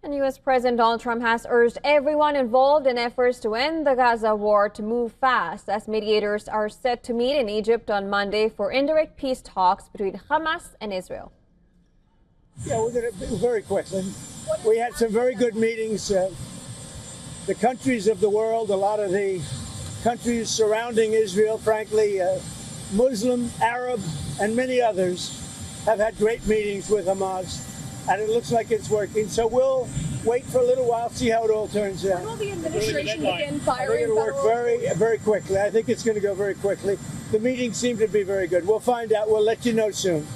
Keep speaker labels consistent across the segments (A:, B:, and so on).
A: And U.S. President Donald Trump has urged everyone involved in efforts to end the Gaza war to move fast as mediators are set to meet in Egypt on Monday for indirect peace talks between Hamas and Israel.
B: Yeah, we're going to be very quickly. We had some very good meetings. The countries of the world, a lot of the countries surrounding Israel, frankly, Muslim, Arab, and many others have had great meetings with Hamas. And it looks like it's working. So we'll wait for a little while, see how it all turns out.
C: When will the administration begin
B: I
C: firing?
B: think it'll work very quickly. I think it's going to go very quickly. The meetings seem to be very good. We'll find out. We'll let you know soon.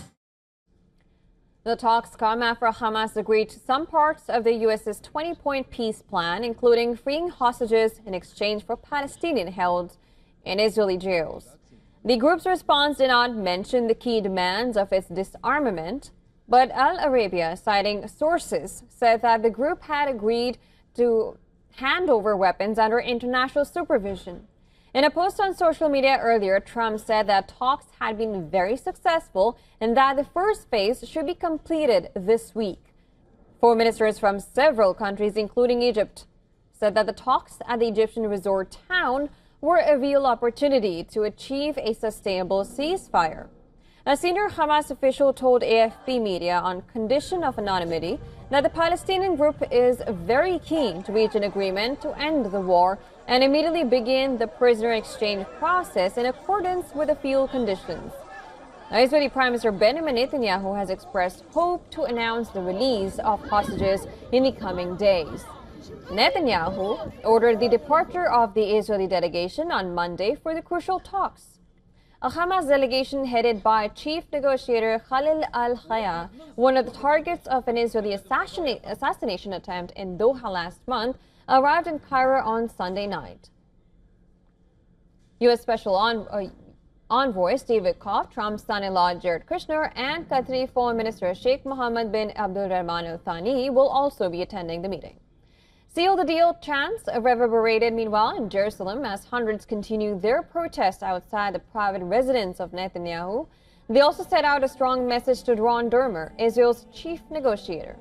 A: The talks come after Hamas agreed to some parts of the U.S.'s 20-point peace plan, including freeing hostages in exchange for Palestinian held in Israeli jails. The group's response did not mention the key demands of its disarmament, but Al Arabiya, citing sources, said that the group had agreed to hand over weapons under international supervision. In a post on social media earlier, Trump said that talks had been very successful and that the first phase should be completed this week. 4 ministers from several countries, including Egypt, said that the talks at the Egyptian resort town were a real opportunity to achieve a sustainable ceasefire. A senior Hamas official told AFP media on condition of anonymity that the Palestinian group is very keen to reach an agreement to end the war and immediately begin the prisoner exchange process in accordance with the field conditions. Now, Israeli Prime Minister Benjamin Netanyahu has expressed hope to announce the release of hostages in the coming days. Netanyahu ordered the departure of the Israeli delegation on Monday for the crucial talks. A Hamas delegation headed by Chief Negotiator Khalil al-Hayya, one of the targets of an Israeli assassination attempt in Doha last month, arrived in Cairo on Sunday night. U.S. Special Envoy Steve Witkoff, Trump's son-in-law Jared Kushner, and Qatari Foreign Minister Sheikh Mohammed bin Abdulrahman Al Thani will also be attending the meeting. Seal the deal chants reverberated meanwhile in Jerusalem as hundreds continue their protests outside the private residence of Netanyahu. They also set out a strong message to Ron Dermer, Israel's chief negotiator.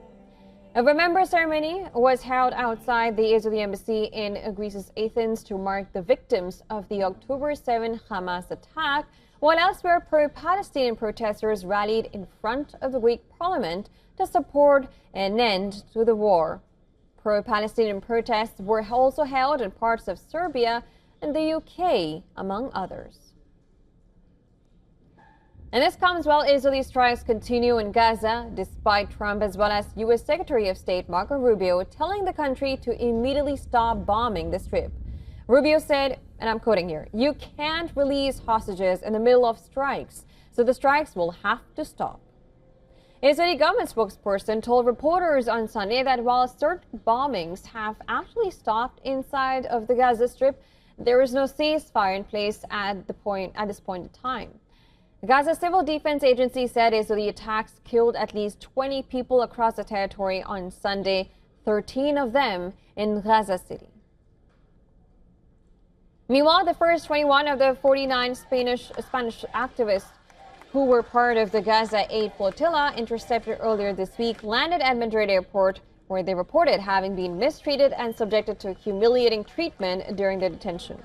A: A remembrance ceremony was held outside the Israeli embassy in Greece's Athens to mark the victims of the October 7 Hamas attack, while elsewhere pro-Palestinian protesters rallied in front of the Greek parliament to support an end to the war. Pro-Palestinian protests were also held in parts of Serbia and the UK, among others. And this comes while Israeli strikes continue in Gaza, despite Trump as well as U.S. Secretary of State Marco Rubio telling the country to immediately stop bombing the Strip. Rubio said, and I'm quoting here, "You can't release hostages in the middle of strikes, so the strikes will have to stop." Israeli government spokesperson told reporters on Sunday that while certain bombings have actually stopped inside of the Gaza Strip, there is no ceasefire in place at this point in time. Gaza Civil Defense Agency said Israeli attacks killed at least 20 people across the territory on Sunday, 13 of them in Gaza City. Meanwhile, the first 21 of the 49 Spanish activists who were part of the Gaza aid flotilla intercepted earlier this week landed at Madrid airport, where they reported having been mistreated and subjected to humiliating treatment during their detention.